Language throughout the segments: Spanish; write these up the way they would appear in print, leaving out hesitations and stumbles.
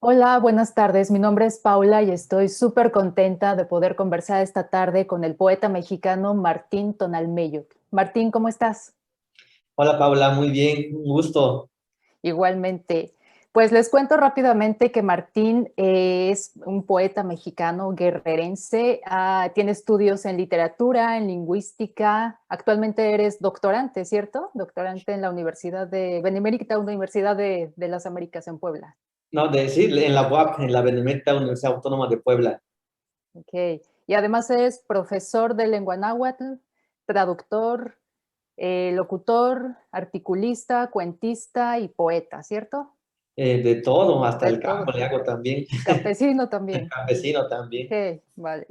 Hola, buenas tardes. Mi nombre es Paula y estoy súper contenta de poder conversar esta tarde con el poeta mexicano Martín Tonalmeyo. Martín, ¿cómo estás? Hola Paula, muy bien, un gusto. Igualmente. Pues les cuento rápidamente que Martín es un poeta mexicano guerrerense, tiene estudios en literatura, en lingüística. Actualmente eres doctorante, ¿cierto? Doctorante en la Universidad de Benemérita Universidad de las Américas en Puebla. No, de decir, en la UAP, en la Benemérita Universidad Autónoma de Puebla. Ok. Y además es profesor de lengua náhuatl, traductor, locutor, articulista, cuentista y poeta, ¿cierto? De todo, hasta De el campo todo. le hago también. Y campesino El también. campesino también. Ok, vale.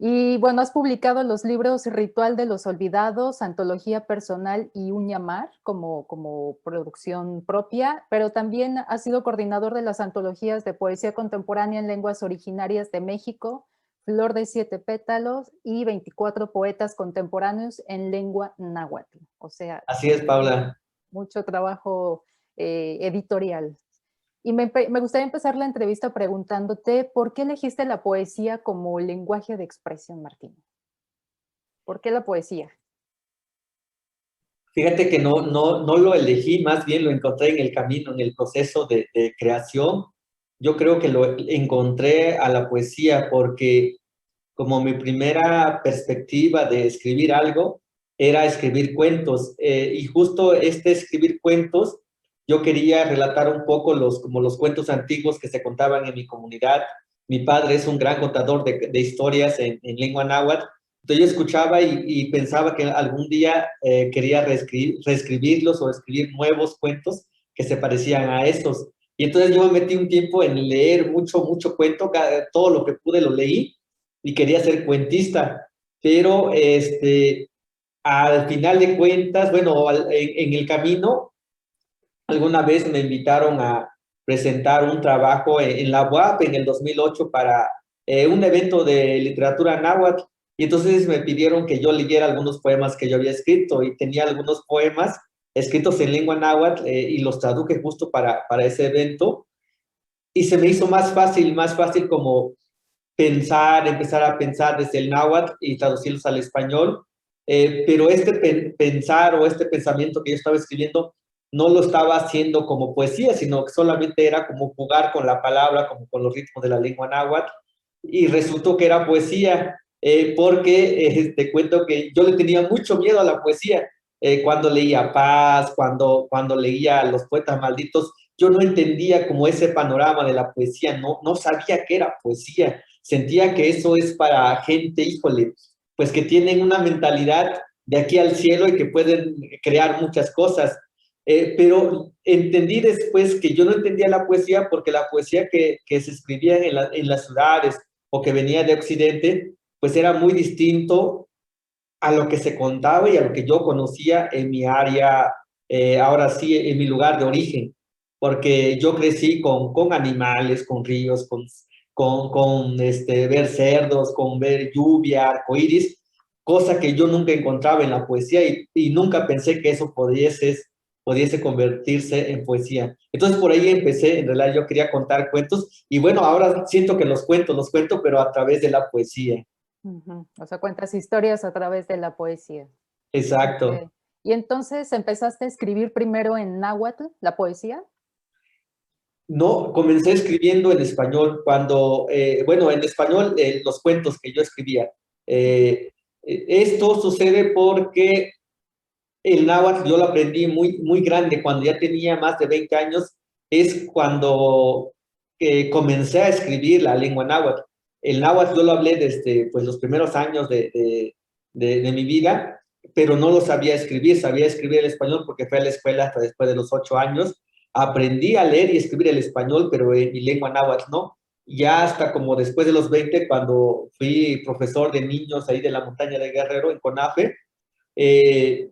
Y bueno, has publicado los libros Ritual de los Olvidados, Antología Personal y Uñamar como producción propia, pero también has sido coordinador de las antologías de poesía contemporánea en lenguas originarias de México, Flor de Siete Pétalos y 24 poetas contemporáneos en lengua náhuatl. O sea, Así es, Paula. mucho trabajo editorial. Y me gustaría empezar la entrevista preguntándote, ¿por qué elegiste la poesía como lenguaje de expresión, Martín? ¿Por qué la poesía? Fíjate que no lo elegí, más bien lo encontré en el camino, en el proceso de creación. Yo creo que lo encontré a la poesía porque como mi primera perspectiva de escribir algo era escribir cuentos. Y justo este escribir cuentos, yo quería relatar un poco como los cuentos antiguos que se contaban en mi comunidad. Mi padre es un gran contador de historias en lengua náhuatl. Entonces yo escuchaba y pensaba que algún día quería reescribirlos o escribir nuevos cuentos que se parecían a estos. Y entonces yo me metí un tiempo en leer mucho cuento, todo lo que pude lo leí y quería ser cuentista, pero al final de cuentas, bueno, en el camino, alguna vez me invitaron a presentar un trabajo en la UAP en el 2008 para un evento de literatura náhuatl, y entonces me pidieron que yo leyera algunos poemas que yo había escrito, y tenía algunos poemas escritos en lengua náhuatl y los traduje justo para ese evento, y se me hizo más fácil como empezar a pensar desde el náhuatl y traducirlos al español, pero pensar o este pensamiento que yo estaba escribiendo no lo estaba haciendo como poesía, sino que solamente era como jugar con la palabra, como con los ritmos de la lengua náhuatl, y resultó que era poesía, porque te cuento que yo le tenía mucho miedo a la poesía. Cuando leía Paz, cuando leía Los Poetas Malditos, yo no entendía como ese panorama de la poesía, no sabía qué era poesía, sentía que eso es para gente, híjole, pues que tienen una mentalidad de aquí al cielo y que pueden crear muchas cosas. Pero entendí después que yo no entendía la poesía porque la poesía que se escribía en las ciudades o que venía de Occidente, pues era muy distinto a lo que se contaba y a lo que yo conocía en mi área, ahora sí, en mi lugar de origen, porque yo crecí con animales, con ríos, con ver cerdos, con ver lluvia, arcoíris, cosa que yo nunca encontraba en la poesía y nunca pensé que eso pudiese convertirse en poesía. Entonces por ahí empecé, en realidad yo quería contar cuentos y bueno, ahora siento que los cuento, pero a través de la poesía. Ujú. O sea, cuentas historias a través de la poesía. Exacto. Ok. Y entonces empezaste a escribir primero en náhuatl, la poesía. No, comencé escribiendo en español cuando, bueno, en español los cuentos que yo escribía. Ujú. Esto sucede porque el náhuatl yo lo aprendí muy grande, cuando ya tenía más de 20 años, es cuando comencé a escribir la lengua náhuatl. El náhuatl yo lo hablé desde pues, los primeros años de mi vida, pero no lo sabía escribir el español porque fue a la escuela hasta después de los 8 años. Aprendí a leer y escribir el español, pero en mi lengua náhuatl no. Ya hasta como después de los 20, cuando fui profesor de niños ahí de la montaña de Guerrero, en CONAFE,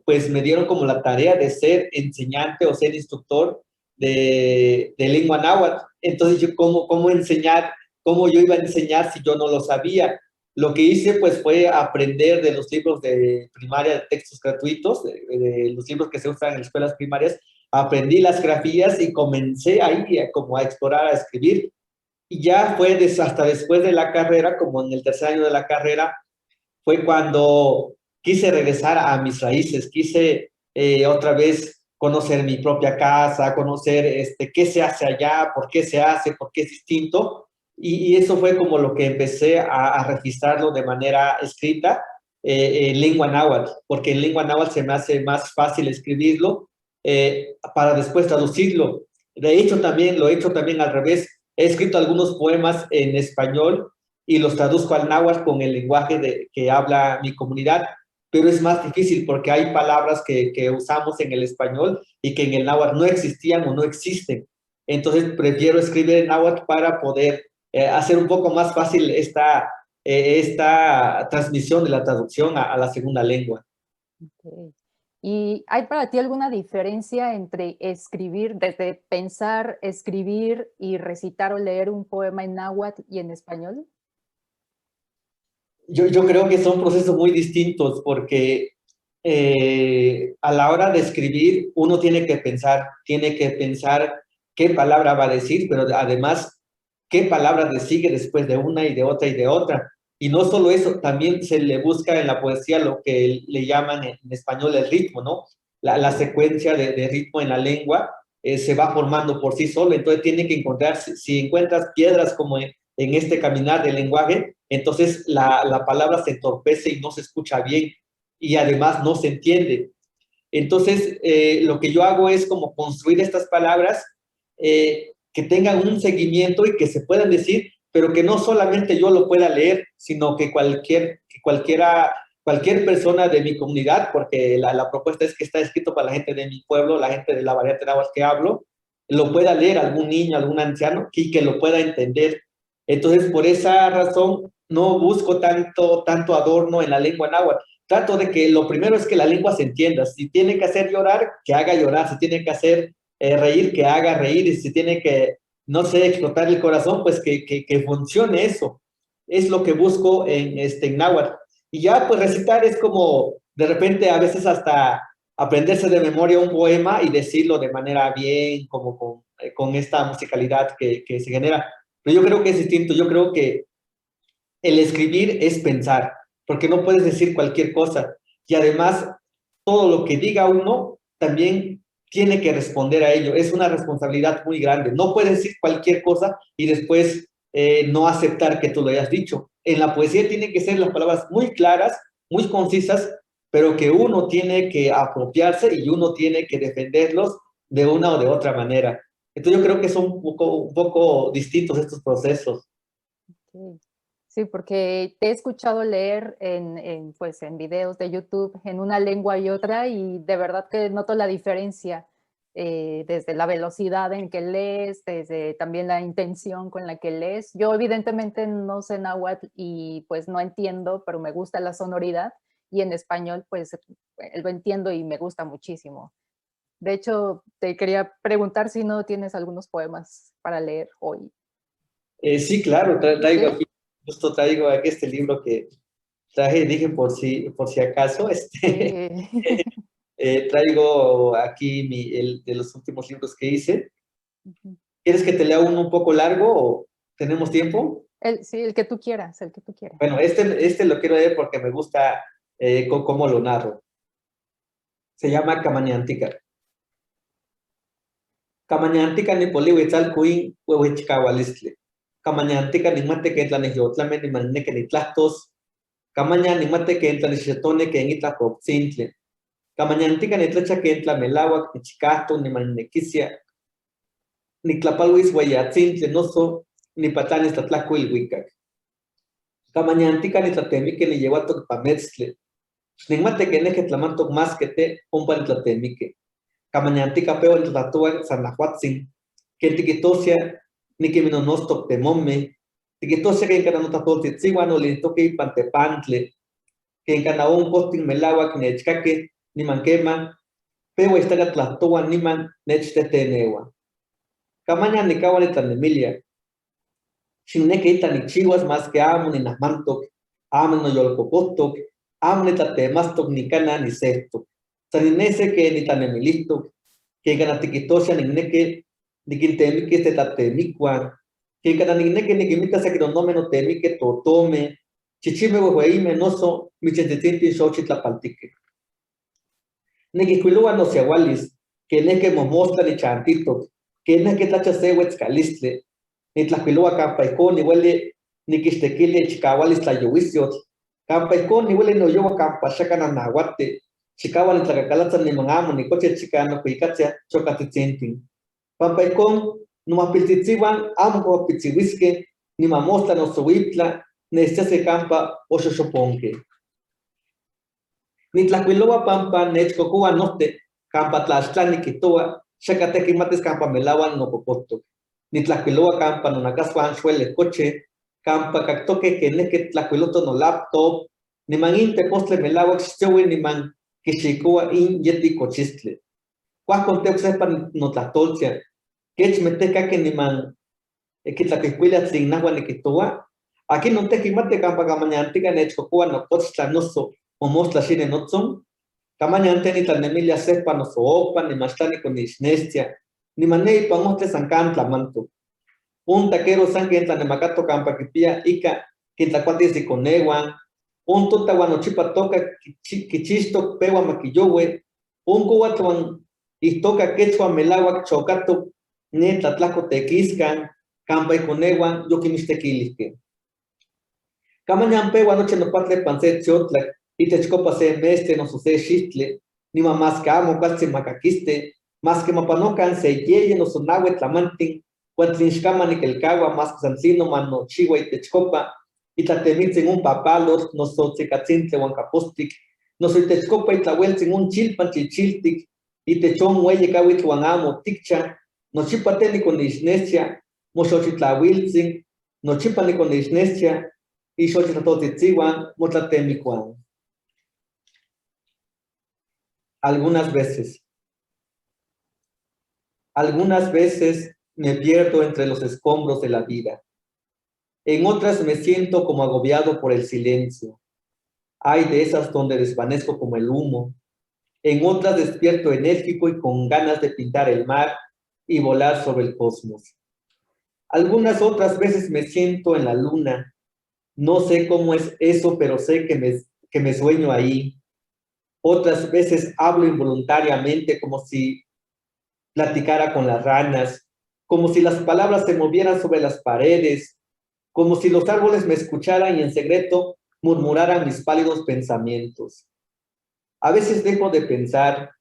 pues me dieron como la tarea de ser enseñante o ser instructor de lengua náhuatl. Entonces, yo, ¿cómo enseñar? ¿Cómo yo iba a enseñar si yo no lo sabía? Lo que hice, pues, fue aprender de los libros de primaria, de textos gratuitos, de los libros que se usan en las escuelas primarias. Aprendí las grafías y comencé ahí como a explorar, a escribir. Y ya fue hasta después de la carrera, como en el tercer año de la carrera, fue cuando quise regresar a mis raíces, quise otra vez conocer mi propia casa, conocer qué se hace allá, por qué se hace, por qué es distinto. Y eso fue como lo que empecé a registrarlo de manera escrita en lengua náhuatl, porque en lengua náhuatl se me hace más fácil escribirlo para después traducirlo. De hecho, también lo he hecho también al revés. He escrito algunos poemas en español y los traduzco al náhuatl con el lenguaje que habla mi comunidad, pero es más difícil porque hay palabras que usamos en el español y que en el náhuatl no existían o no existen. Entonces prefiero escribir en náhuatl para poder hacer un poco más fácil esta transmisión de la traducción a la segunda lengua. Okay. ¿Y hay para ti alguna diferencia entre escribir, desde pensar, escribir y recitar o leer un poema en náhuatl y en español? Yo creo que son procesos muy distintos porque a la hora de escribir uno tiene que pensar qué palabra va a decir, pero además qué palabra le sigue después de una y de otra y de otra. Y no solo eso, también se le busca en la poesía lo que le llaman en español el ritmo, ¿no? La secuencia de ritmo en la lengua se va formando por sí solo, entonces tiene que encontrar, si encuentras piedras como en este caminar del lenguaje, entonces la palabra se entorpece y no se escucha bien y además no se entiende. Entonces, lo que yo hago es como construir estas palabras que tengan un seguimiento y que se puedan decir, pero que no solamente yo lo pueda leer, sino que cualquier persona de mi comunidad, porque la propuesta es que está escrito para la gente de mi pueblo, la gente de la variedad de náhuatl que hablo, lo pueda leer algún niño, algún anciano, y que lo pueda entender. Entonces, por esa razón, no busco tanto adorno en la lengua náhuatl. Trato de que lo primero es que la lengua se entienda. Si tiene que hacer llorar, que haga llorar. Si tiene que hacer reír, que haga reír. Y si tiene que, no sé, explotar el corazón, pues que funcione eso. Es lo que busco en náhuatl. Y ya, pues recitar es como, de repente, a veces hasta aprenderse de memoria un poema y decirlo de manera bien, como con esta musicalidad que se genera. Pero yo creo que es distinto. Yo creo que el escribir es pensar, porque no puedes decir cualquier cosa. Y además, todo lo que diga uno también tiene que responder a ello. Es una responsabilidad muy grande. No puedes decir cualquier cosa y después no aceptar que tú lo hayas dicho. En la poesía tienen que ser las palabras muy claras, muy concisas, pero que uno tiene que apropiarse y uno tiene que defenderlos de una o de otra manera. Entonces yo creo que son un poco distintos estos procesos. Sí. Sí, porque te he escuchado leer pues, en videos de YouTube en una lengua y otra y de verdad que noto la diferencia desde la velocidad en que lees, desde también la intención con la que lees. Yo evidentemente no sé náhuatl y pues no entiendo, pero me gusta la sonoridad y en español pues lo entiendo y me gusta muchísimo. De hecho, te quería preguntar si no tienes algunos poemas para leer hoy. Sí, claro, traigo ¿Sí? aquí, justo traigo aquí este libro que traje, dije por si acaso, Sí. traigo aquí el de los últimos libros que hice. ¿Quieres que te lea uno un poco largo o tenemos tiempo? Sí, el que tú quieras, el que tú quieras. Bueno, este lo quiero leer porque me gusta cómo lo narro. Se llama Camañantica. Camañantica ni polihuitzal kuin huehuichcahualistle. Camañantica ni mate que tla ni yotlame ni manne que ni tlastos. Camaña ni mate que entla ni chetone que en itla popcintle. Camañantica ni tlacha que entla melawak ni chicasto ni mannequicia. Ni tlapalhuis hueyatzintle no so ni patanes tlatlacuilhuicac. Camañantica ni tlatemique ni yehuatok pametztle. Ni mate que neje tlamantok más que te pompa ni tlatemique. Camañantica peo ni tlatuan sanahuatzin. Que tiquitosia ni que minonostok temome. Tiquitosia que en cada nota todo tzitziguan o le toque pantepantle. Que en cada un postin melawak ni echcaque ni manquema. Peo estaga tlatoan ni man nechtetenewa. Camaña ni cawa ni tlanemilia. Xinneque ita ni chihuas más que amo ni nasmantok, amo no yolcopotok, amo ni tatemastok ni cana ni sextok. Saninese que ni tanemilitok, que ganatiquitosia ni neque, ni quintemique te tatemicua, que cada ni que mita se que no me no temi que to tome, chichime güey me no so, mi chetete xochitla paltique. Ne que cuilua no se agualis, que ne que momosla ni chantito, que ne que tacha se huetzcalistle, ni tlacuilua campaicón, ni huele ni que estequile chicahualis tlayuisiot, campaicón ni huele no yo campa shakana nahuate, chicahual tlacacalata ni mangamo ni coche chicano cuicatia chocatitintin. Pampaicón no mapiltitziwan amo como pitzihuisque, ni mamosla no suitla, ni se campa o xoxoponque. Ni tlacuiloa pampa nechcocoa note, campa tlaxtlani quitoa, xacatequi mates campa melawan no popoto. Ni tlacuiloa campa no nacaswan xuele coche, campa cactoque que neque tlacuiloto no laptop, ni man inte postle melawak xtewi ni man quixicoa in yeti cochistle. Cuas conteo sepa no tlatolcia, que meteca que ni man quitlaquicuila tlignagua ni quitoa. Aquí no te quimate campa camañantica nechcocoa no cochla no so. Momosla shine notzon, kamañante ni tlanemilia sepa no soopa, ni mashtani con isnestia, ni manei pamoste sancantla manto. Un taquero sangue en tlanemacato campa kipia ika, quintlacuatis de coneguan, un tota guanochipa toca kichisto pewa maquillowe, un cuatuan istoca quechua melawak chocato, ni tlatlaco tequiscan, campa y coneguan, yo quimistequilisque. Kamañan pewa noche no patle panse chotlac, y te chcopa se meste no sucede xistle, ni mamás camo casi macaquiste, más que mapanocan se yeye no sonagüe tlamantin, cuantlinxcama ni quelcagua, más que sancino mano chigua y te chcopa, y tlatemitzin un papalos, no so tzicatzintle huancapostic, no soy te chcopa y tlahuelzin un chilpan chichiltic, y te chon huelle cahuit huanamo ticcha, no chipate ni con isnesia, moxochitlahuilzin, no chipa ni con isnesia, y xochitlatotitzihuan, motlatemicuan. Algunas veces me pierdo entre los escombros de la vida. En otras me siento como agobiado por el silencio. Hay de esas donde desvanezco como el humo. En otras despierto enérgico y con ganas de pintar el mar y volar sobre el cosmos. Algunas otras veces me siento en la luna. No sé cómo es eso, pero sé que me sueño ahí. Otras veces hablo involuntariamente como si platicara con las ranas, como si las palabras se movieran sobre las paredes, como si los árboles me escucharan y en secreto murmuraran mis pálidos pensamientos. A veces dejo de pensar,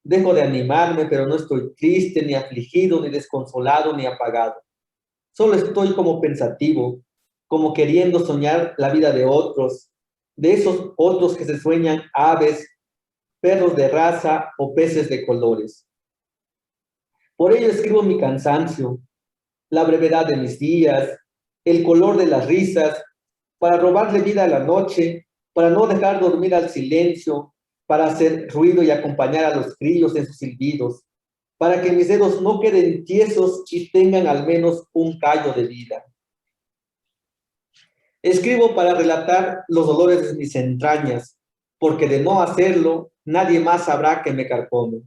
dejo de animarme, pero no estoy triste, ni afligido, ni desconsolado, ni apagado. Solo estoy como pensativo, como queriendo soñar la vida de otros, de esos otros que se sueñan aves, perros de raza o peces de colores. Por ello escribo mi cansancio, la brevedad de mis días, el color de las risas, para robarle vida a la noche, para no dejar dormir al silencio, para hacer ruido y acompañar a los grillos en sus silbidos, para que mis dedos no queden tiesos y tengan al menos un callo de vida. Escribo para relatar los dolores de mis entrañas, porque de no hacerlo, nadie más sabrá que me carcome.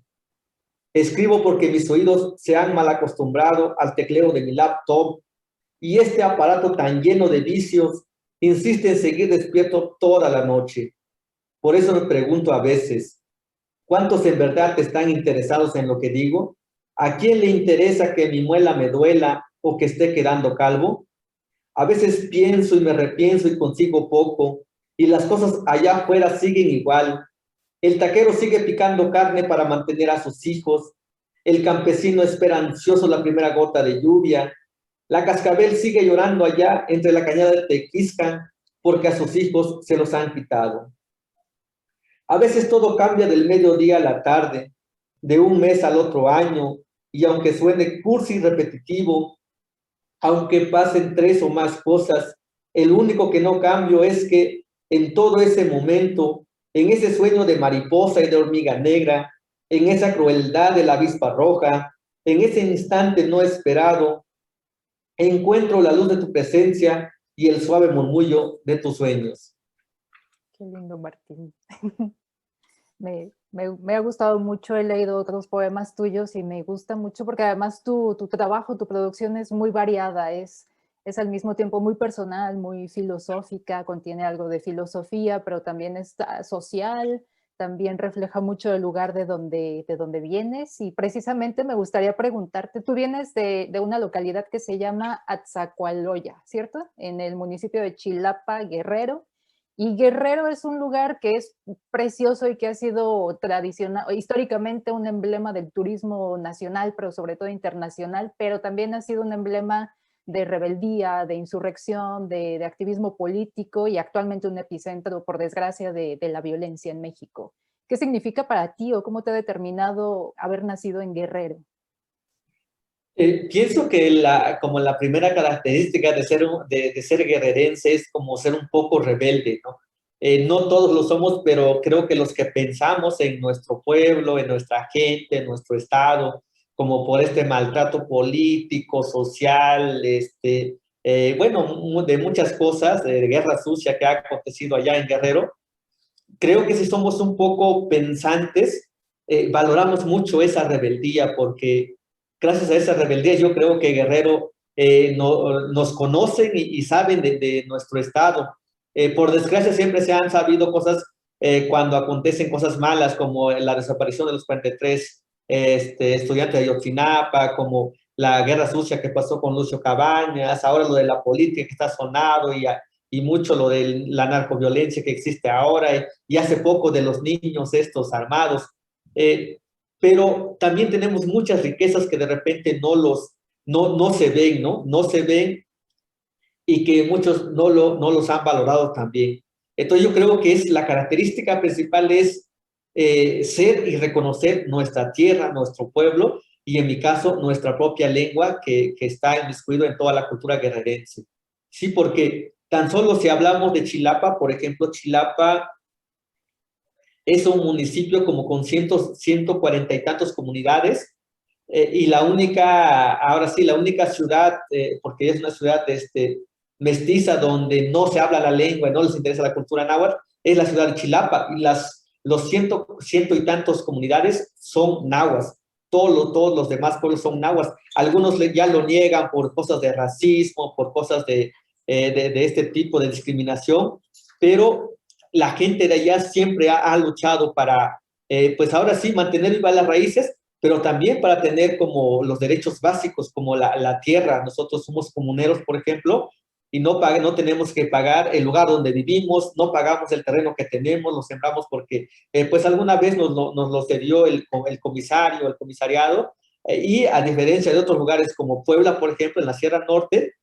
Escribo porque mis oídos se han mal acostumbrado al tecleo de mi laptop y este aparato tan lleno de vicios insiste en seguir despierto toda la noche. Por eso me pregunto a veces, ¿cuántos en verdad están interesados en lo que digo? ¿A quién le interesa que mi muela me duela o que esté quedando calvo? A veces pienso y me repienso y consigo poco, y las cosas allá afuera siguen igual. El taquero sigue picando carne para mantener a sus hijos. El campesino espera ansioso la primera gota de lluvia. La cascabel sigue llorando allá entre la cañada de Tequiscan porque a sus hijos se los han quitado. A veces todo cambia del mediodía a la tarde, de un mes al otro año, y aunque suene cursi y repetitivo, aunque pasen 3 o más cosas, el único que no cambio es que en todo ese momento, en ese sueño de mariposa y de hormiga negra, en esa crueldad de la avispa roja, en ese instante no esperado, encuentro la luz de tu presencia y el suave murmullo de tus sueños. Qué lindo, Martín. Me ha gustado mucho, he leído otros poemas tuyos y me gusta mucho porque además tu trabajo, tu producción es muy variada, es es al mismo tiempo muy personal, muy filosófica, contiene algo de filosofía, pero también es social, también refleja mucho el lugar de donde vienes. Y precisamente me gustaría preguntarte, tú vienes de una localidad que se llama Atzacoalhoya, ¿cierto? En el municipio de Chilapa, Guerrero. Y Guerrero es un lugar que es precioso y que ha sido tradicional, históricamente un emblema del turismo nacional, pero sobre todo internacional, pero también ha sido un emblema de rebeldía, de insurrección, de activismo político y actualmente un epicentro, por desgracia, de la violencia en México. ¿Qué significa para ti o cómo te ha determinado haber nacido en Guerrero? Pienso que como la primera característica de ser guerrerense es como ser un poco rebelde, ¿no? No todos lo somos, pero creo que los que pensamos en nuestro pueblo, en nuestra gente, en nuestro estado, como por este maltrato político, social, bueno, de muchas cosas, de guerra sucia que ha acontecido allá en Guerrero, creo que si somos un poco pensantes, valoramos mucho esa rebeldía, porque gracias a esa rebeldía yo creo que Guerrero nos conocen y saben de nuestro estado. Por desgracia siempre se han sabido cosas cuando acontecen cosas malas, como la desaparición de los 43 estudiantes de Ayotzinapa, como la guerra sucia que pasó con Lucio Cabañas, ahora lo de la política que está sonado y mucho lo de la narcoviolencia que existe ahora y hace poco de los niños estos armados. Eh, pero también tenemos muchas riquezas que de repente no se ven, ¿no? No se ven y que muchos no los han valorado también. Entonces yo creo que es la característica principal es ser y reconocer nuestra tierra, nuestro pueblo y en mi caso nuestra propia lengua que está inmiscuido en toda la cultura guerrerense. Sí, porque tan solo si hablamos de Chilapa, por ejemplo, Chilapa es un municipio como con 140 y tantos comunidades y la única, ahora sí, la única ciudad, porque es una ciudad mestiza donde no se habla la lengua y no les interesa la cultura náhuatl, es la ciudad de Chilapa y los ciento y tantos comunidades son nahuas. Todos los demás pueblos son nahuas. Algunos ya lo niegan por cosas de racismo, por cosas de este tipo de discriminación, pero la gente de allá siempre ha luchado para, pues ahora sí, mantener vivas las raíces, pero también para tener como los derechos básicos, como la tierra. Nosotros somos comuneros, por ejemplo, y no tenemos que pagar el lugar donde vivimos, no pagamos el terreno que tenemos, lo sembramos porque, pues alguna vez nos lo cedió el comisario, el comisariado, y a diferencia de otros lugares como Puebla, por ejemplo, en la Sierra Norte,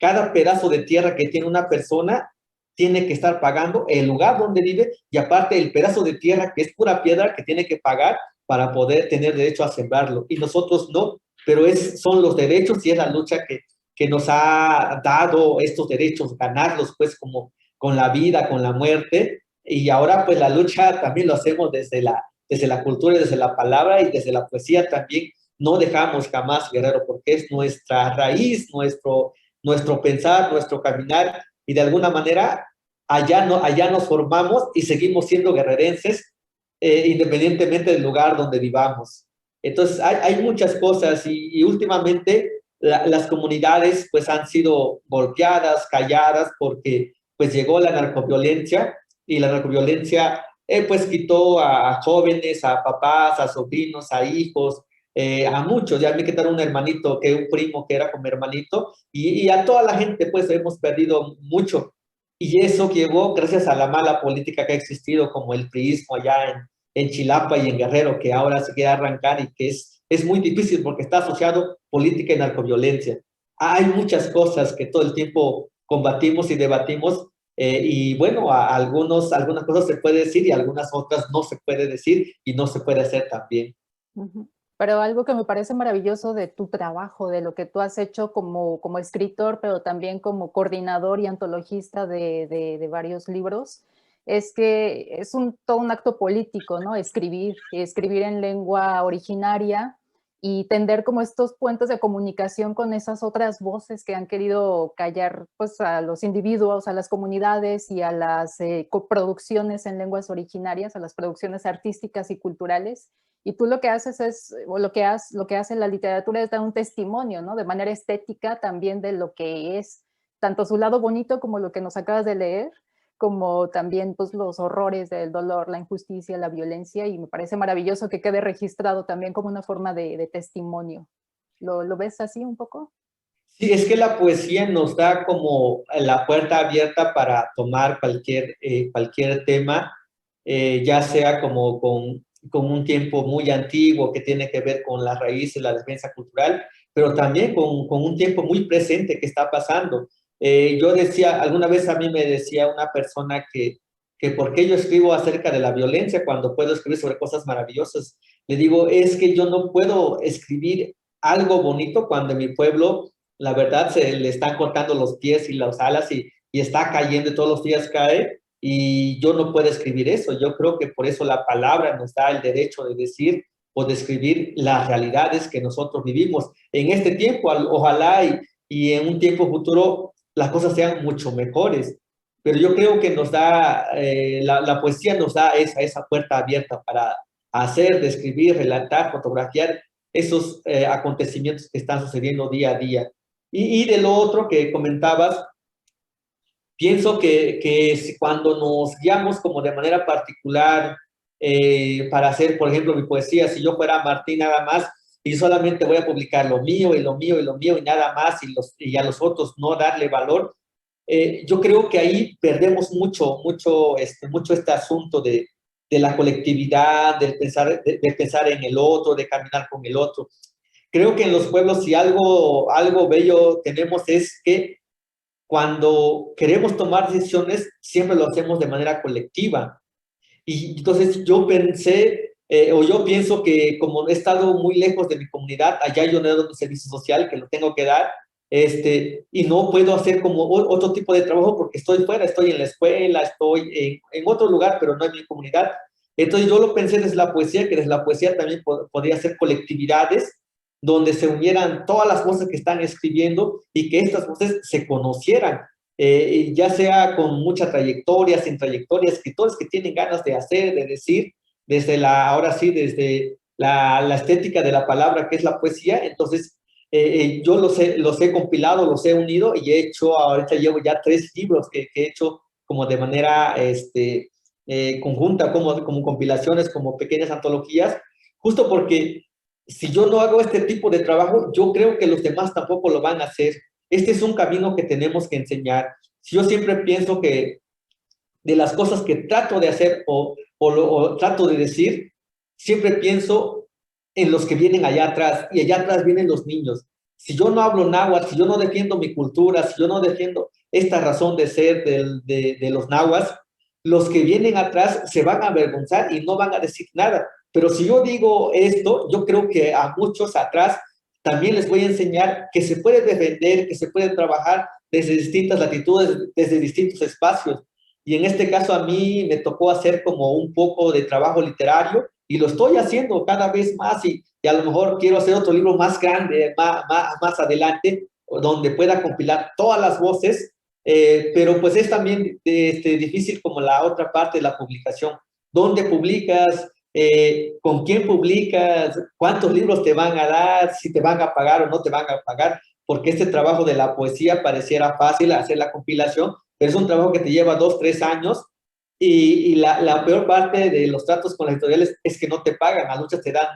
cada pedazo de tierra que tiene una persona tiene que estar pagando el lugar donde vive y aparte el pedazo de tierra que es pura piedra que tiene que pagar para poder tener derecho a sembrarlo. Y nosotros no, pero son los derechos y es la lucha que nos ha dado estos derechos, ganarlos pues como con la vida, con la muerte. Y ahora pues la lucha también lo hacemos desde la cultura, desde la palabra y desde la poesía también. No dejamos jamás, Guerrero, porque es nuestra raíz, nuestro pensar, nuestro caminar y de alguna manera allá nos formamos y seguimos siendo guerrerenses independientemente del lugar donde vivamos. Entonces hay muchas cosas y últimamente las comunidades pues han sido golpeadas, calladas porque pues llegó la narcoviolencia y la narcoviolencia pues quitó a jóvenes, a papás, a sobrinos, a hijos, a muchos, ya me quedaron un hermanito, un primo que era como hermanito, y a toda la gente pues hemos perdido mucho. Y eso llegó gracias a la mala política que ha existido, como el priismo allá en Chilapa y en Guerrero, que ahora se quiere arrancar y que es muy difícil porque está asociado política y narcoviolencia. Hay muchas cosas que todo el tiempo combatimos y debatimos, y bueno, algunas cosas se puede decir y algunas otras no se puede decir y no se puede hacer también. Ujú. Pero algo que me parece maravilloso de tu trabajo, de lo que tú has hecho como escritor, pero también como coordinador y antologista de varios libros, es que es todo un acto político, ¿no? Escribir en lengua originaria y tender como estos puentes de comunicación con esas otras voces que han querido callar pues, a los individuos, a las comunidades y a las coproducciones en lenguas originarias, a las producciones artísticas y culturales. Y tú lo que haces o lo que hace la literatura es dar un testimonio, ¿no? De manera estética también de lo que es tanto su lado bonito como lo que nos acabas de leer, como también pues, los horrores del dolor, la injusticia, la violencia, y me parece maravilloso que quede registrado también como una forma de testimonio. ¿Lo ves así un poco? Sí, es que la poesía nos da como la puerta abierta para tomar cualquier tema, ya sea como con un tiempo muy antiguo que tiene que ver con las raíces, la defensa cultural, pero también con un tiempo muy presente que está pasando. Yo decía, alguna vez a mí me decía una persona que por qué yo escribo acerca de la violencia cuando puedo escribir sobre cosas maravillosas. Le digo, es que yo no puedo escribir algo bonito cuando en mi pueblo la verdad se le están cortando los pies y las alas y está cayendo y todos los días cae y yo no puedo escribir eso. Yo creo que por eso la palabra nos da el derecho de decir o de escribir las realidades que nosotros vivimos. En este tiempo, ojalá y en un tiempo futuro las cosas sean mucho mejores, pero yo creo que nos da, la poesía nos da esa puerta abierta para hacer, describir, relatar, fotografiar esos acontecimientos que están sucediendo día a día. Y de lo otro que comentabas, pienso que cuando nos guiamos como de manera particular para hacer, por ejemplo, mi poesía, si yo fuera Martín nada más y solamente voy a publicar lo mío y lo mío y lo mío y nada más y a los otros no darle valor, yo creo que ahí perdemos mucho este asunto de la colectividad, de pensar en el otro, de caminar con el otro. Creo que en los pueblos si algo bello tenemos es que cuando queremos tomar decisiones siempre lo hacemos de manera colectiva. Y entonces yo pensé, o yo pienso que como he estado muy lejos de mi comunidad, allá yo no he dado un servicio social que lo tengo que dar, y no puedo hacer como otro tipo de trabajo porque estoy fuera, estoy en la escuela, estoy en otro lugar, pero no en mi comunidad. Entonces yo lo pensé desde la poesía, que desde la poesía también podría ser colectividades donde se unieran todas las voces que están escribiendo y que estas voces se conocieran, ya sea con mucha trayectoria, sin trayectoria, escritores que tienen ganas de hacer, de decir, ahora sí, desde la estética de la palabra que es la poesía. Entonces, yo los he compilado, los he unido y he hecho, ahorita llevo ya 3 libros que he hecho como de manera conjunta, como compilaciones, como pequeñas antologías, justo porque si yo no hago este tipo de trabajo, yo creo que los demás tampoco lo van a hacer. Este es un camino que tenemos que enseñar. Yo siempre pienso que de las cosas que trato de hacer o trato de decir, siempre pienso en los que vienen allá atrás, y allá atrás vienen los niños. Si yo no hablo náhuatl, si yo no defiendo mi cultura, si yo no defiendo esta razón de ser de los nahuas, los que vienen atrás se van a avergonzar y no van a decir nada. Pero si yo digo esto, yo creo que a muchos atrás también les voy a enseñar que se puede defender, que se puede trabajar desde distintas latitudes, desde distintos espacios. Y en este caso a mí me tocó hacer como un poco de trabajo literario y lo estoy haciendo cada vez más y a lo mejor quiero hacer otro libro más grande, más adelante, donde pueda compilar todas las voces, pero pues es también difícil como la otra parte de la publicación. ¿Dónde publicas? ¿Con quién publicas? ¿Cuántos libros te van a dar? ¿Si te van a pagar o no te van a pagar? Porque este trabajo de la poesía pareciera fácil hacer la compilación, pero es un trabajo que te lleva 2, 3 años y la peor parte de los tratos con las editoriales es que no te pagan. A muchas te dan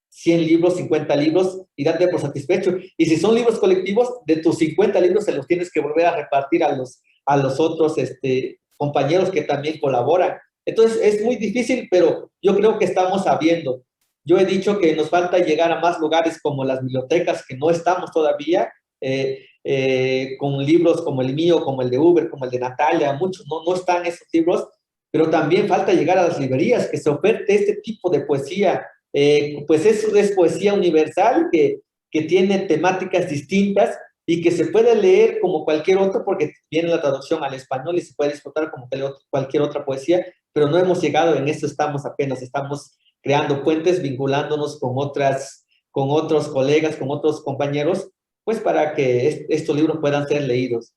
100 libros, 50 libros y date por satisfecho. Y si son libros colectivos, de tus 50 libros se los tienes que volver a repartir a los otros compañeros que también colaboran. Entonces es muy difícil, pero yo creo que estamos sabiendo. Yo he dicho que nos falta llegar a más lugares como las bibliotecas, que no estamos todavía, con libros como el mío, como el de Uber, como el de Natalia, muchos no están esos libros, pero también falta llegar a las librerías, que se oferte este tipo de poesía. Pues es poesía universal que tiene temáticas distintas y que se puede leer como cualquier otro porque viene la traducción al español y se puede disfrutar como cualquier otra poesía, pero no hemos llegado, en eso estamos creando puentes, vinculándonos con otros colegas, con otros compañeros, pues para que estos libros puedan ser leídos.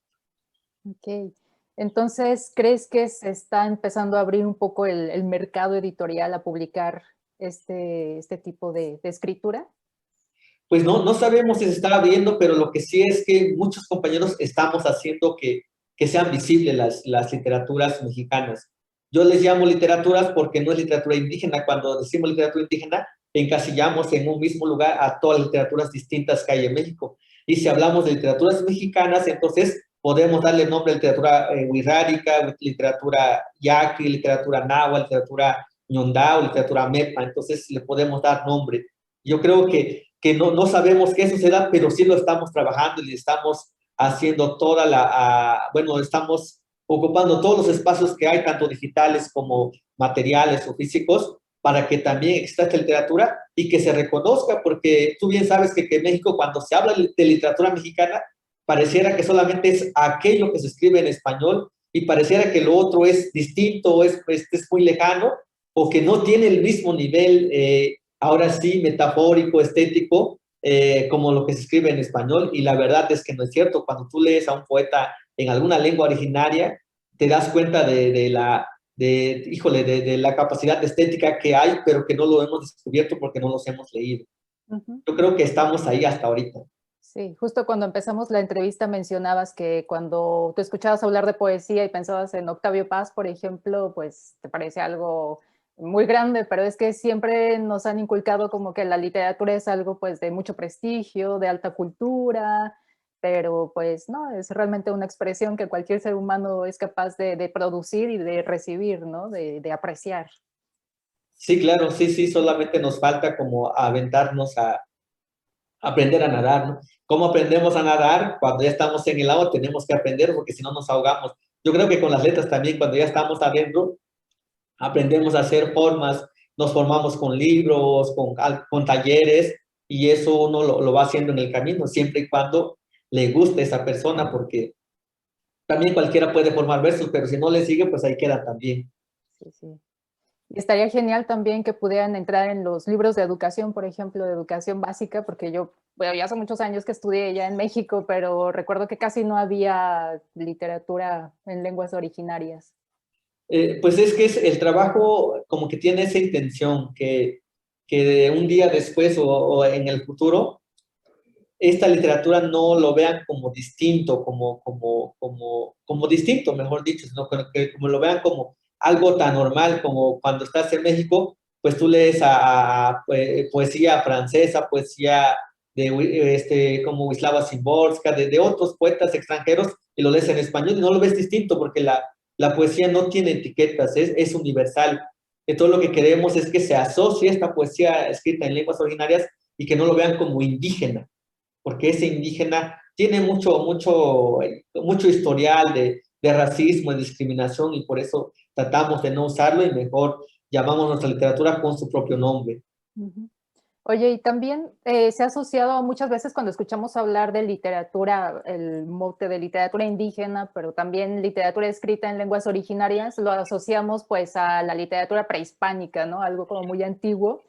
Ok. Entonces, ¿crees que se está empezando a abrir un poco el mercado editorial a publicar este tipo de escritura? Pues no, no sabemos si se está abriendo, pero lo que sí es que muchos compañeros estamos haciendo que sean visibles las literaturas mexicanas. Yo les llamo literaturas porque no es literatura indígena. Cuando decimos literatura indígena, encasillamos en un mismo lugar a todas las literaturas distintas que hay en México. Y si hablamos de literaturas mexicanas, entonces podemos darle nombre a literatura wixárika, literatura yaqui, literatura náhuatl, literatura ñondao, literatura mepa. Entonces le podemos dar nombre. Yo creo que no, no sabemos qué suceda, pero sí lo estamos trabajando y estamos haciendo toda bueno, estamos ocupando todos los espacios que hay, tanto digitales como materiales o físicos, para que también exista esta literatura y que se reconozca, porque tú bien sabes que en México, cuando se habla de literatura mexicana, pareciera que solamente es aquello que se escribe en español y pareciera que lo otro es distinto, es muy lejano o que no tiene el mismo nivel, ahora sí, metafórico, estético, como lo que se escribe en español. Y la verdad es que no es cierto. Cuando tú lees a un poeta en alguna lengua originaria, te das cuenta híjole, de la capacidad estética que hay, pero que no lo hemos descubierto porque no los hemos leído. Ujú. Yo creo que estamos ahí hasta ahorita. Sí, justo cuando empezamos la entrevista mencionabas que cuando tú escuchabas hablar de poesía y pensabas en Octavio Paz, por ejemplo, pues te parece algo muy grande, pero es que siempre nos han inculcado como que la literatura es algo pues de mucho prestigio, de alta cultura, pero pues no, es realmente una expresión que cualquier ser humano es capaz de producir y de recibir, ¿no? De apreciar. Sí, claro, sí, sí, solamente nos falta como aventarnos a aprender a nadar, ¿no? ¿Cómo aprendemos a nadar? Cuando ya estamos en el agua tenemos que aprender porque si no nos ahogamos. Yo creo que con las letras también, cuando ya estamos adentro, aprendemos a hacer formas, nos formamos con libros, con talleres, y eso uno lo va haciendo en el camino, siempre y cuando le guste a esa persona, porque también cualquiera puede formar versos, pero si no le sigue, pues ahí quedan también. Sí, sí. Y estaría genial también que pudieran entrar en los libros de educación, por ejemplo, de educación básica, porque yo, bueno, ya hace muchos años que estudié ya en México, pero recuerdo que casi no había literatura en lenguas originarias. Pues es que el trabajo como que tiene esa intención, que de un día después o en el futuro, esta literatura no lo vean como distinto, como distinto, mejor dicho, sino que como lo vean como algo tan normal como cuando estás en México, pues tú lees poesía francesa, poesía como Wisława Szymborska, de otros poetas extranjeros, y lo lees en español y no lo ves distinto porque la poesía no tiene etiquetas, es universal. Entonces lo que queremos es que se asocie esta poesía escrita en lenguas originarias y que no lo vean como indígena, porque ese indígena tiene mucho historial de racismo y discriminación, y por eso tratamos de no usarlo y mejor llamamos nuestra literatura con su propio nombre. Ujú. Oye, y también se ha asociado muchas veces cuando escuchamos hablar de literatura, el mote de literatura indígena, pero también literatura escrita en lenguas originarias, lo asociamos pues a la literatura prehispánica, ¿no? Algo como muy antiguo,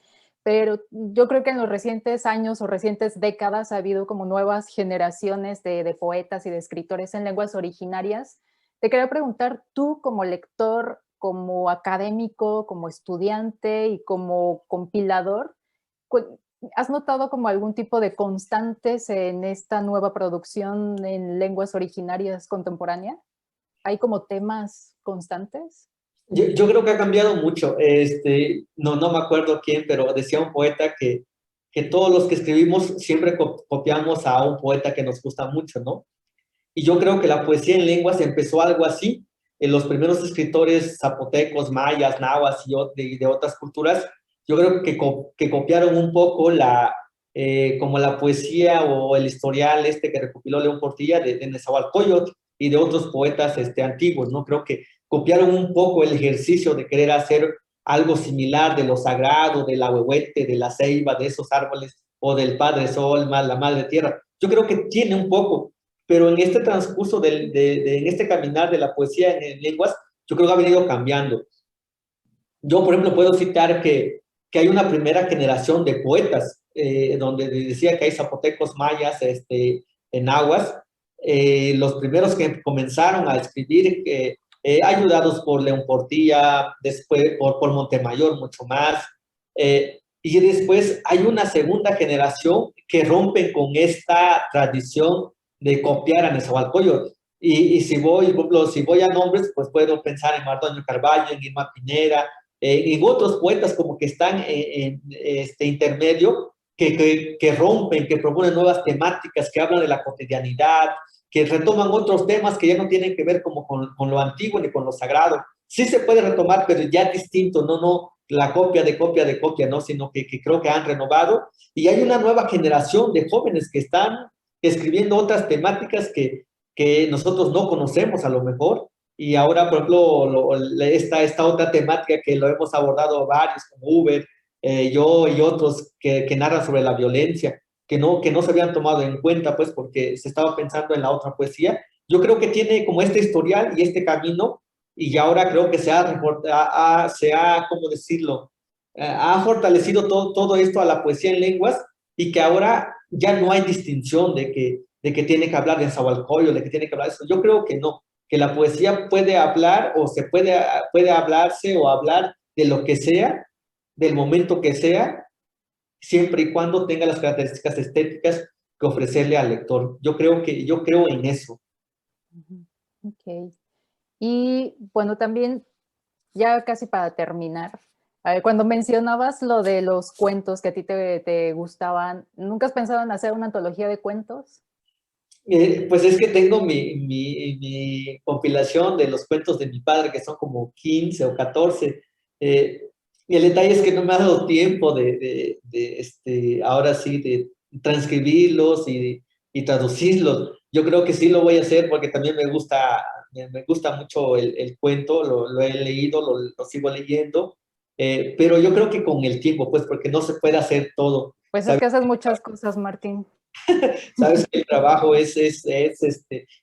pero yo creo que en los recientes años o recientes décadas ha habido como nuevas generaciones de poetas y de escritores en lenguas originarias. Te quería preguntar, tú como lector, como académico, como estudiante y como compilador, ¿has notado como algún tipo de constantes en esta nueva producción en lenguas originarias contemporánea? ¿Hay como temas constantes? Yo creo que ha cambiado mucho. No me acuerdo quién, pero decía un poeta que todos los que escribimos siempre copiamos a un poeta que nos gusta mucho, ¿no? Y yo creo que la poesía en lenguas empezó algo así. En los primeros escritores zapotecos, mayas, nahuas y de otras culturas, yo creo que copiaron un poco como la poesía o el historial que recopiló León Portilla de Nezahualcóyotl y de otros poetas antiguos, ¿no? Creo que copiaron un poco el ejercicio de querer hacer algo similar de lo sagrado, del ahuehuete, de la ceiba, de esos árboles, o del Padre Sol, más la Madre Tierra. Yo creo que tiene un poco, pero en este transcurso, en este caminar de la poesía en lenguas, yo creo que ha venido cambiando. Yo, por ejemplo, puedo citar que hay una primera generación de poetas, donde decía que hay zapotecos, mayas, en aguas, los primeros que comenzaron a escribir, ayudados por León Portilla, después por Montemayor, mucho más, y después hay una segunda generación que rompen con esta tradición de copiar a Nezahualcóyotl. Y si voy, por ejemplo, si voy a nombres, pues puedo pensar en Mardoño Carballo, en Irma Pineda, en otros poetas como que están en este intermedio, que rompen, que proponen nuevas temáticas, que hablan de la cotidianidad, que retoman otros temas que ya no tienen que ver como con lo antiguo ni con lo sagrado. Sí se puede retomar, pero ya distinto, no la copia de copia de copia, ¿no? Sino que creo que han renovado y hay una nueva generación de jóvenes que están escribiendo otras temáticas que nosotros no conocemos a lo mejor. Y ahora, por ejemplo, esta otra temática que lo hemos abordado varios, como Uber, yo y otros que narran sobre la violencia, que no se habían tomado en cuenta, pues, porque se estaba pensando en la otra poesía. Yo creo que tiene como este historial y este camino, y ahora creo que ¿cómo decirlo? Ha fortalecido todo esto a la poesía en lenguas, y que ahora ya no hay distinción de que tiene que hablar de Nezahualcóyotl, de que tiene que hablar de eso. Yo creo que no, que la poesía puede hablar o puede hablarse o hablar de lo que sea, del momento que sea, siempre y cuando tenga las características estéticas que ofrecerle al lector. Yo creo en eso. Ok. Y bueno, también, ya casi para terminar, cuando mencionabas lo de los cuentos que a ti te gustaban, ¿nunca has pensado en hacer una antología de cuentos? Pues es que tengo mi compilación de los cuentos de mi padre, que son como 15 o 14. Y el detalle es que no me ha dado tiempo ahora sí, de transcribirlos y traducirlos. Yo creo que sí lo voy a hacer porque también me gusta mucho el cuento, lo he leído, lo sigo leyendo, pero yo creo que con el tiempo, pues porque no se puede hacer todo. Pues es que haces muchas cosas, Martín. Sabes que el trabajo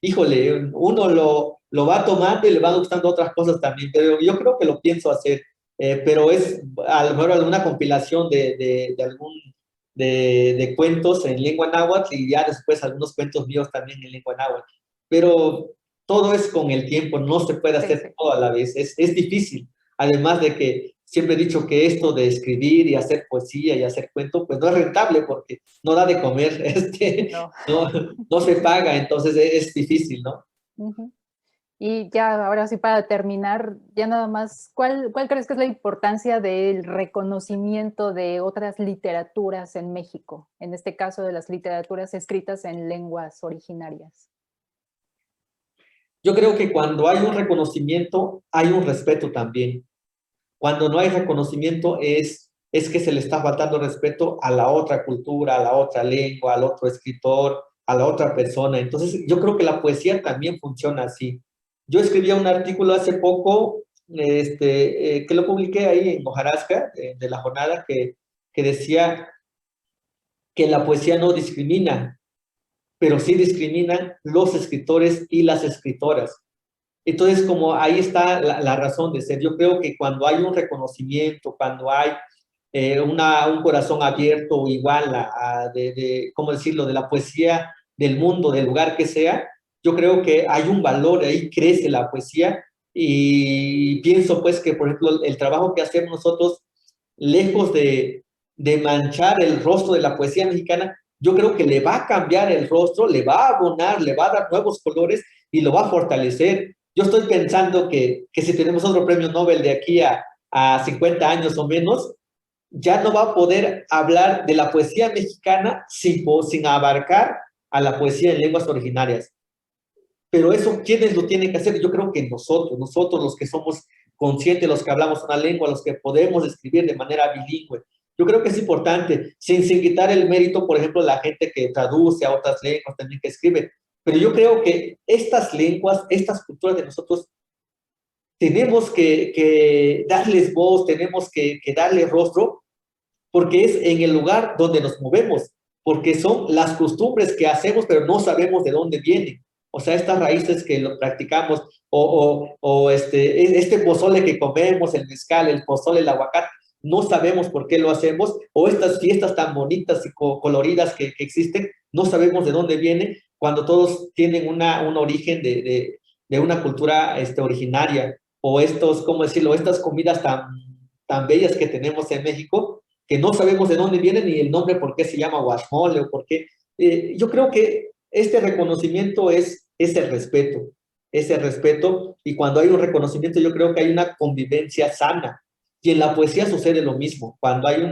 híjole, uno lo va tomando y le va gustando otras cosas también, pero yo creo que lo pienso hacer, pero es a lo mejor alguna compilación de cuentos en lengua náhuatl, y ya después algunos cuentos míos también en lengua náhuatl, pero todo es con el tiempo, no se puede Sí, hacer sí. todo a la vez, es difícil, además de que siempre he dicho que esto de escribir y hacer poesía y hacer cuento, pues no es rentable porque no da de comer, No. no, no se paga, entonces es difícil, ¿no? Ujú. Y ya, ahora sí, para terminar, ya nada más, ¿cuál crees que es la importancia del reconocimiento de otras literaturas en México? En este caso, de las literaturas escritas en lenguas originarias. Yo creo que cuando hay un reconocimiento, hay un respeto también. Cuando no hay reconocimiento es que se le está faltando respeto a la otra cultura, a la otra lengua, al otro escritor, a la otra persona. Entonces, yo creo que la poesía también funciona así. Yo escribí un artículo hace poco, que lo publiqué ahí en Hojarasca, de la jornada, que decía que la poesía no discrimina, pero sí discriminan los escritores y las escritoras. Entonces, como ahí está la razón de ser. Yo creo que cuando hay un reconocimiento, cuando hay un corazón abierto, igual ¿cómo decirlo?, de la poesía del mundo, del lugar que sea, yo creo que hay un valor, ahí crece la poesía, y pienso pues que, por ejemplo, el trabajo que hacemos nosotros, lejos de manchar el rostro de la poesía mexicana, yo creo que le va a cambiar el rostro, le va a abonar, le va a dar nuevos colores y lo va a fortalecer. Yo estoy pensando que si tenemos otro premio Nobel de aquí a 50 años o menos, ya no va a poder hablar de la poesía mexicana sin abarcar a la poesía en lenguas originarias. Pero eso, ¿quiénes lo tienen que hacer? Yo creo que nosotros los que somos conscientes, los que hablamos una lengua, los que podemos escribir de manera bilingüe. Yo creo que es importante, sin quitar el mérito, por ejemplo, la gente que traduce a otras lenguas, también que escribe. Pero yo creo que estas lenguas, estas culturas de nosotros, tenemos que darles voz, tenemos que darle rostro, porque es en el lugar donde nos movemos, porque son las costumbres que hacemos, pero no sabemos de dónde vienen. O sea, estas raíces que lo practicamos, o este pozole que comemos, el mezcal, el pozole, el aguacate, no sabemos por qué lo hacemos, o estas fiestas tan bonitas y coloridas que existen, no sabemos de dónde vienen, cuando todos tienen un origen de una cultura originaria, o ¿cómo decirlo?, estas comidas tan bellas que tenemos en México, que no sabemos de dónde viene ni el nombre, por qué se llama guasmole o por qué. Yo creo que este reconocimiento es el respeto, y cuando hay un reconocimiento yo creo que hay una convivencia sana, y en la poesía sucede lo mismo, cuando hay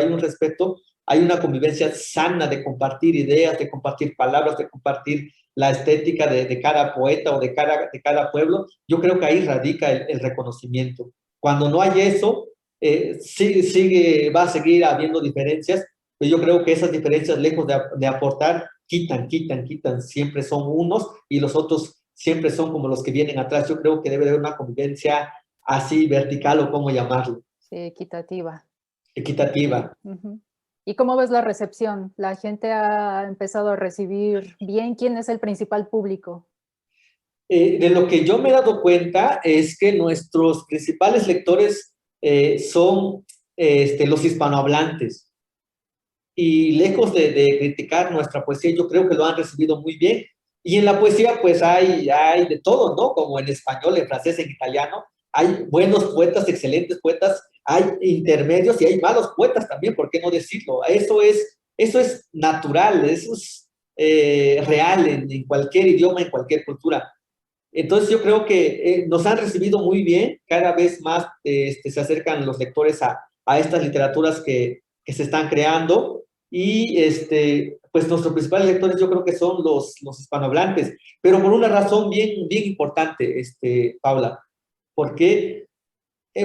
un respeto, hay una convivencia sana de compartir ideas, de compartir palabras, de compartir la estética de cada poeta o de cada pueblo. Yo creo que ahí radica el reconocimiento. Cuando no hay eso, va a seguir habiendo diferencias, pero yo creo que esas diferencias, lejos de aportar, quitan, siempre son unos y los otros siempre son como los que vienen atrás. Yo creo que debe haber una convivencia así vertical, o cómo llamarlo. Sí, equitativa. Equitativa. Uh-huh. ¿Y cómo ves la recepción? ¿La gente ha empezado a recibir bien? ¿Quién es el principal público? De lo que yo me he dado cuenta es que nuestros principales lectores son los hispanohablantes. Y lejos de criticar nuestra poesía, yo creo que lo han recibido muy bien. Y en la poesía, pues hay de todo, ¿no? Como en español, en francés, en italiano. Hay buenos poetas, excelentes poetas, hay intermedios y hay malos poetas también, ¿por qué no decirlo? Eso es natural, eso es real en cualquier idioma, en cualquier cultura. Entonces yo creo que nos han recibido muy bien, cada vez más se acercan los lectores a estas literaturas que se están creando, y pues nuestros principales lectores yo creo que son los hispanohablantes, pero por una razón bien importante, Paula, porque,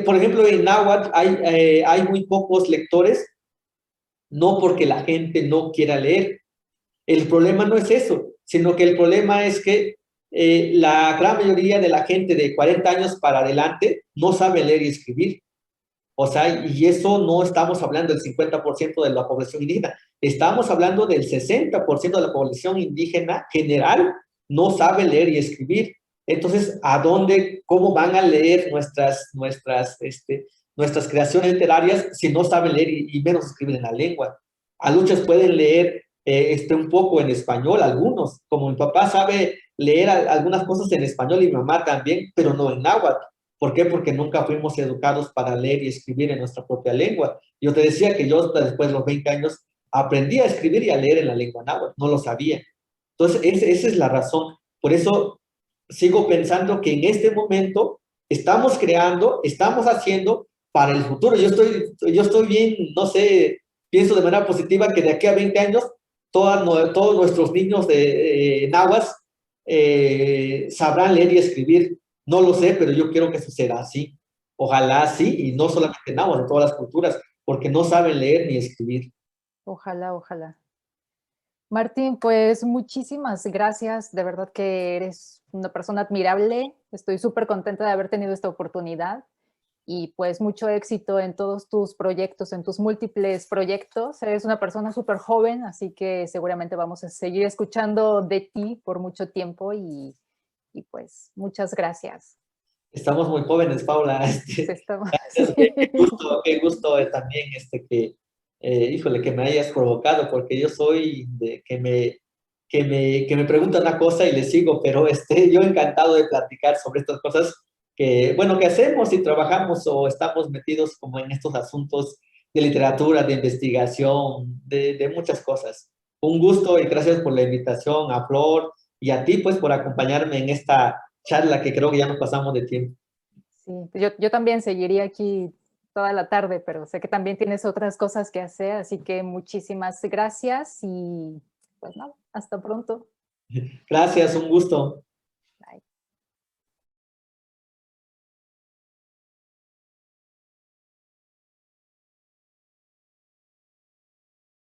por ejemplo, en náhuatl hay muy pocos lectores, no porque la gente no quiera leer. El problema no es eso, sino que el problema es que la gran mayoría de la gente de 40 años para adelante no sabe leer y escribir. O sea, y eso no estamos hablando del 50% de la población indígena, estamos hablando del 60% de la población indígena general no sabe leer y escribir. Entonces, cómo van a leer nuestras creaciones literarias si no saben leer y menos escribir en la lengua? A muchos pueden leer un poco en español, algunos, como mi papá sabe leer algunas cosas en español y mi mamá también, pero no en náhuatl. ¿Por qué? Porque nunca fuimos educados para leer y escribir en nuestra propia lengua. Yo te decía que yo después de los 20 años aprendí a escribir y a leer en la lengua náhuatl, no lo sabía. Entonces, esa es la razón. Por eso sigo pensando que en este momento estamos creando, estamos haciendo para el futuro. Yo estoy bien, no sé, pienso de manera positiva que de aquí a 20 años todos nuestros niños de náhuatl sabrán leer y escribir. No lo sé, pero yo quiero que suceda así. Ojalá sí, y no solamente en náhuatl, en todas las culturas, porque no saben leer ni escribir. Ojalá, ojalá. Martín, pues muchísimas gracias. De verdad que eres una persona admirable. Estoy súper contenta de haber tenido esta oportunidad y pues mucho éxito en todos tus proyectos, en tus múltiples proyectos. Eres una persona súper joven, así que seguramente vamos a seguir escuchando de ti por mucho tiempo y pues muchas gracias. Estamos muy jóvenes, Paula. Pues estamos, Gracias, qué gusto también híjole, que me hayas provocado, porque yo soy de que me preguntan una cosa y le sigo, pero yo encantado de platicar sobre estas cosas que, bueno, que hacemos y trabajamos o estamos metidos como en estos asuntos de literatura, de investigación, de muchas cosas. Un gusto y gracias por la invitación a Flor y a ti, pues, por acompañarme en esta charla que creo que ya nos pasamos de tiempo. sí, yo también seguiría aquí toda la tarde, pero sé que también tienes otras cosas que hacer, así que muchísimas gracias y pues nada, hasta pronto. Gracias, un gusto.